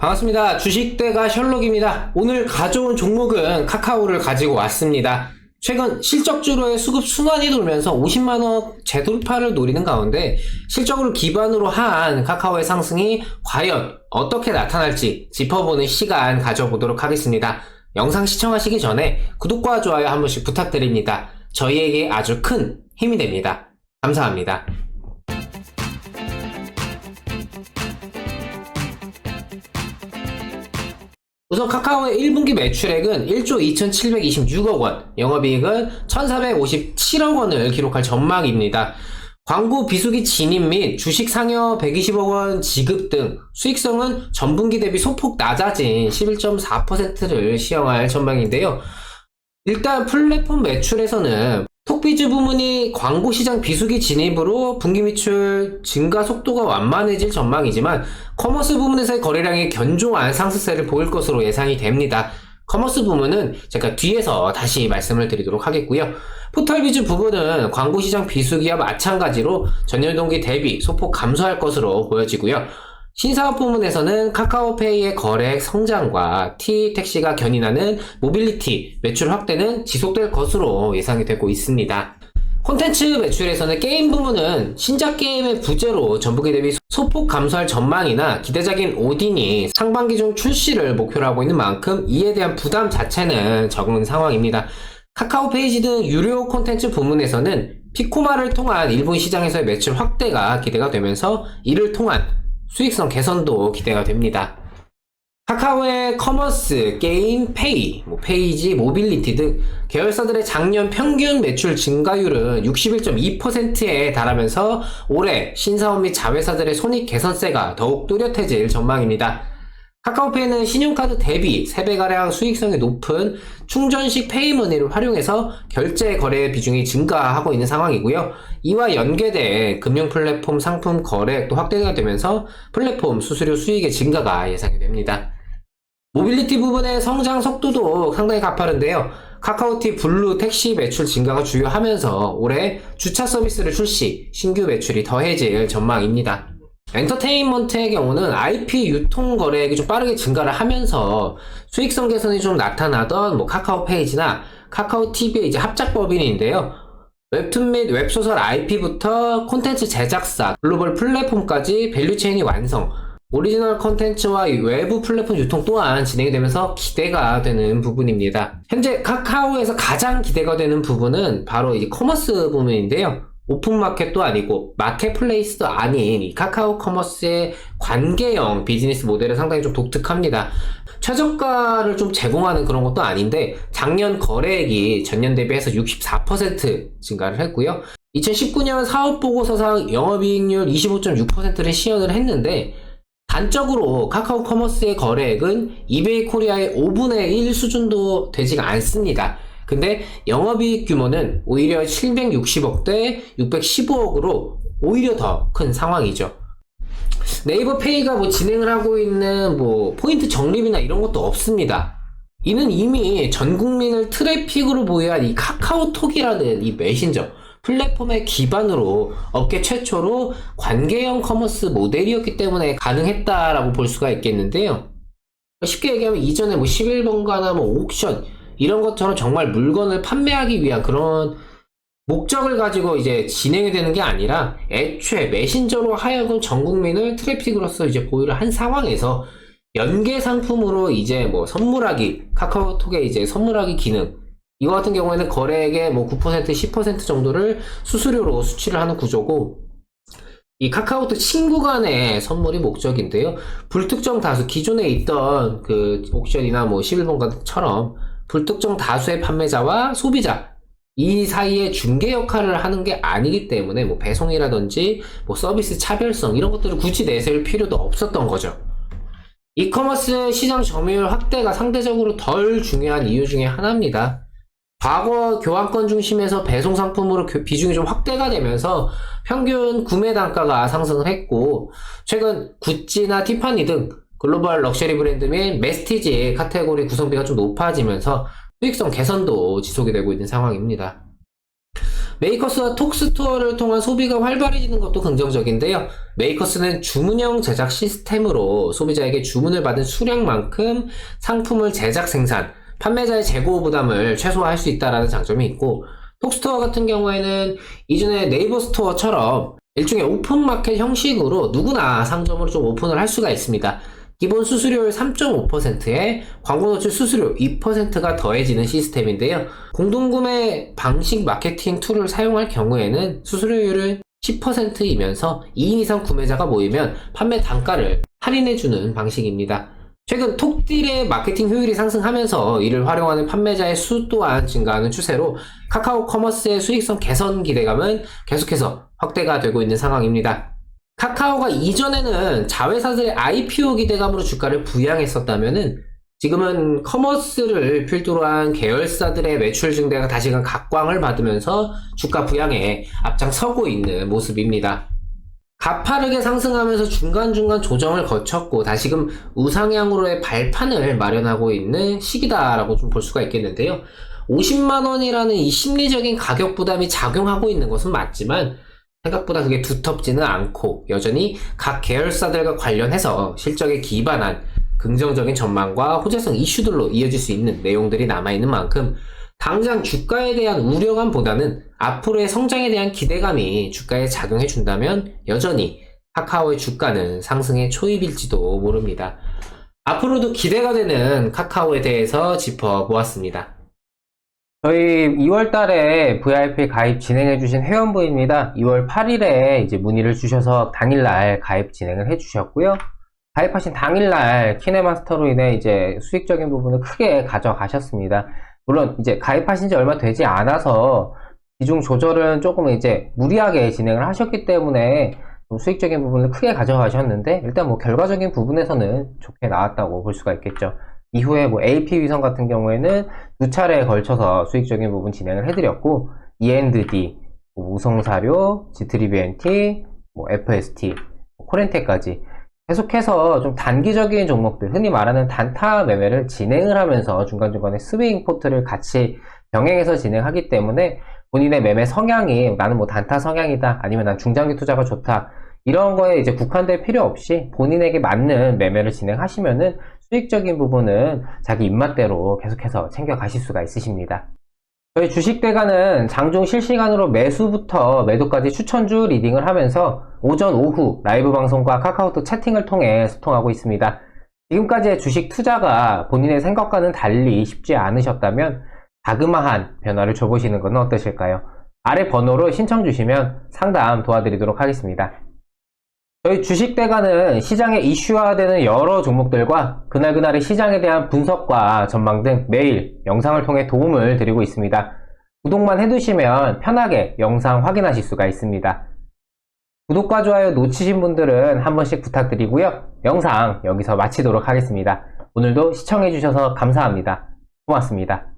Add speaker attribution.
Speaker 1: 반갑습니다. 주식대가 셜록입니다. 오늘 가져온 종목은 카카오를 가지고 왔습니다. 최근 실적주로의 수급 순환이 돌면서 50만원 재돌파를 노리는 가운데 실적을 기반으로 한 카카오의 상승이 과연 어떻게 나타날지 짚어보는 시간 가져보도록 하겠습니다. 영상 시청하시기 전에 구독과 좋아요 한 번씩 부탁드립니다. 저희에게 아주 큰 힘이 됩니다. 감사합니다. 우선 카카오의 1분기 매출액은 1조 2726억 원, 영업이익은 1457억 원을 기록할 전망입니다. 광고 비수기 진입 및 주식 상여 120억 원 지급 등 수익성은 전분기 대비 소폭 낮아진 11.4%를 시행할 전망인데요. 일단 플랫폼 매출에서는 톡비즈 부문이 광고 시장 비수기 진입으로 분기 매출 증가 속도가 완만해질 전망이지만 커머스 부문에서의 거래량이 견조한 상승세를 보일 것으로 예상이 됩니다. 커머스 부문은 제가 뒤에서 다시 말씀을 드리도록 하겠고요. 포털비즈 부분은 광고 시장 비수기와 마찬가지로 전년 동기 대비 소폭 감소할 것으로 보여지고요. 신사업 부문에서는 카카오페이의 거래액 성장과 T택시가 견인하는 모빌리티 매출 확대는 지속될 것으로 예상이 되고 있습니다. 콘텐츠 매출에서는 게임 부문은 신작 게임의 부재로 전분기 대비 소폭 감소할 전망이나 기대작인 오딘이 상반기 중 출시를 목표로 하고 있는 만큼 이에 대한 부담 자체는 적은 상황입니다. 카카오페이지 등 유료 콘텐츠 부문에서는 피코마를 통한 일본 시장에서의 매출 확대가 기대가 되면서 이를 통한 수익성 개선도 기대가 됩니다. 카카오의 커머스, 게임, 페이, 페이지, 모빌리티 등 계열사들의 작년 평균 매출 증가율은 61.2%에 달하면서 올해 신사업 및 자회사들의 손익 개선세가 더욱 뚜렷해질 전망입니다. 카카오페이는 신용카드 대비 3배가량 수익성이 높은 충전식 페이머니를 활용해서 결제 거래 비중이 증가하고 있는 상황이고요. 이와 연계된 금융 플랫폼 상품 거래액도 확대가 되면서 플랫폼 수수료 수익의 증가가 예상이 됩니다. 모빌리티 부분의 성장 속도도 상당히 가파른데요. 카카오티 블루 택시 매출 증가가 주요하면서 올해 주차 서비스를 출시, 신규 매출이 더해질 전망입니다. 엔터테인먼트의 경우는 IP 유통 거래액이 좀 빠르게 증가를 하면서 수익성 개선이 좀 나타나던 카카오 페이지나 카카오 TV의 이제 합작 법인인데요. 웹툰 및 웹소설 IP부터 콘텐츠 제작사, 글로벌 플랫폼까지 밸류체인이 완성, 오리지널 콘텐츠와 외부 플랫폼 유통 또한 진행이 되면서 기대가 되는 부분입니다. 현재 카카오에서 가장 기대가 되는 부분은 바로 이제 커머스 부분인데요. 오픈마켓도 아니고 마켓플레이스도 아닌 이 카카오 커머스의 관계형 비즈니스 모델은 상당히 좀 독특합니다. 최저가를 좀 제공하는 그런 것도 아닌데 작년 거래액이 전년 대비해서 64% 증가를 했고요. 2019년 사업보고서상 영업이익률 25.6%를 시현을 했는데 단적으로 카카오 커머스의 거래액은 이베이 코리아의 5분의 1 수준도 되지가 않습니다. 근데 영업이익 규모는 오히려 760억 대 615억으로 오히려 더 큰 상황이죠. 네이버 페이가 진행을 하고 있는 포인트 적립이나 이런 것도 없습니다. 이는 이미 전 국민을 트래픽으로 보유한 이 카카오톡이라는 이 메신저 플랫폼의 기반으로 업계 최초로 관계형 커머스 모델이었기 때문에 가능했다라고 볼 수가 있겠는데요. 쉽게 얘기하면 이전에 11번가나 옥션 이런 것처럼 정말 물건을 판매하기 위한 그런 목적을 가지고 이제 진행이 되는 게 아니라 애초에 메신저로 하여금 전 국민을 트래픽으로서 이제 보유를 한 상황에서 연계 상품으로 이제 선물하기, 카카오톡의 이제 선물하기 기능, 이거 같은 경우에는 거래액의 9%, 10% 정도를 수수료로 수취를 하는 구조고, 이 카카오톡 친구 간의 선물이 목적인데요. 불특정 다수, 기존에 있던 그 옥션이나 11번가처럼 불특정 다수의 판매자와 소비자 이 사이에 중개 역할을 하는 게 아니기 때문에 배송이라든지 서비스 차별성 이런 것들을 굳이 내세울 필요도 없었던 거죠. 이커머스 시장 점유율 확대가 상대적으로 덜 중요한 이유 중에 하나입니다. 과거 교환권 중심에서 배송 상품으로 비중이 좀 확대가 되면서 평균 구매 단가가 상승을 했고, 최근 구찌나 티파니 등 글로벌 럭셔리 브랜드 및 메스티지 카테고리 구성비가 좀 높아지면서 수익성 개선도 지속이 되고 있는 상황입니다. 메이커스와 톡스토어를 통한 소비가 활발해지는 것도 긍정적인데요. 메이커스는 주문형 제작 시스템으로 소비자에게 주문을 받은 수량만큼 상품을 제작 생산, 판매자의 재고 부담을 최소화할 수 있다는 장점이 있고, 톡스토어 같은 경우에는 이전에 네이버 스토어처럼 일종의 오픈마켓 형식으로 누구나 상점으로 좀 오픈을 할 수가 있습니다. 기본 수수료율 3.5%에 광고 노출 수수료 2%가 더해지는 시스템인데요. 공동구매 방식 마케팅 툴을 사용할 경우에는 수수료율은 10%이면서 2인 이상 구매자가 모이면 판매 단가를 할인해주는 방식입니다. 최근 톡딜의 마케팅 효율이 상승하면서 이를 활용하는 판매자의 수 또한 증가하는 추세로 카카오 커머스의 수익성 개선 기대감은 계속해서 확대가 되고 있는 상황입니다. 카카오가 이전에는 자회사들의 IPO 기대감으로 주가를 부양했었다면은 지금은 커머스를 필두로 한 계열사들의 매출 증대가 다시금 각광을 받으면서 주가 부양에 앞장서고 있는 모습입니다. 가파르게 상승하면서 중간중간 조정을 거쳤고 다시금 우상향으로의 발판을 마련하고 있는 시기다라고 좀 볼 수가 있겠는데요. 50만원이라는 이 심리적인 가격 부담이 작용하고 있는 것은 맞지만 생각보다 그게 두텁지는 않고 여전히 각 계열사들과 관련해서 실적에 기반한 긍정적인 전망과 호재성 이슈들로 이어질 수 있는 내용들이 남아있는 만큼 당장 주가에 대한 우려감보다는 앞으로의 성장에 대한 기대감이 주가에 작용해 준다면 여전히 카카오의 주가는 상승의 초입일지도 모릅니다. 앞으로도 기대가 되는 카카오에 대해서 짚어보았습니다.
Speaker 2: 저희 2월 달에 VIP 가입 진행해주신 회원분입니다. 2월 8일에 이제 문의를 주셔서 당일날 가입 진행을 해주셨고요. 가입하신 당일날 키네마스터로 인해 이제 수익적인 부분을 크게 가져가셨습니다. 물론 이제 가입하신 지 얼마 되지 않아서 비중 조절은 조금 이제 무리하게 진행을 하셨기 때문에 좀 수익적인 부분을 크게 가져가셨는데 일단 뭐 결과적인 부분에서는 좋게 나왔다고 볼 수가 있겠죠. 이후에 뭐 AP 위성 같은 경우에는 두 차례에 걸쳐서 수익적인 부분 진행을 해드렸고 E&D, 우성사료, G3BNT, FST, 코렌테까지 계속해서 좀 단기적인 종목들, 흔히 말하는 단타 매매를 진행을 하면서 중간중간에 스윙 포트를 같이 병행해서 진행하기 때문에 본인의 매매 성향이 나는 뭐 단타 성향이다, 아니면 난 중장기 투자가 좋다, 이런 거에 이제 국한될 필요 없이 본인에게 맞는 매매를 진행하시면은 수익적인 부분은 자기 입맛대로 계속해서 챙겨가실 수가 있으십니다. 저희 주식대가는 장중 실시간으로 매수부터 매도까지 추천주 리딩을 하면서 오전, 오후 라이브 방송과 카카오톡 채팅을 통해 소통하고 있습니다. 지금까지의 주식 투자가 본인의 생각과는 달리 쉽지 않으셨다면 자그마한 변화를 줘보시는 건 어떠실까요? 아래 번호로 신청 주시면 상담 도와드리도록 하겠습니다. 저희 주식대가는 시장에 이슈화되는 여러 종목들과 그날그날의 시장에 대한 분석과 전망 등 매일 영상을 통해 도움을 드리고 있습니다. 구독만 해두시면 편하게 영상 확인하실 수가 있습니다. 구독과 좋아요 놓치신 분들은 한 번씩 부탁드리고요. 영상 여기서 마치도록 하겠습니다. 오늘도 시청해주셔서 감사합니다. 고맙습니다.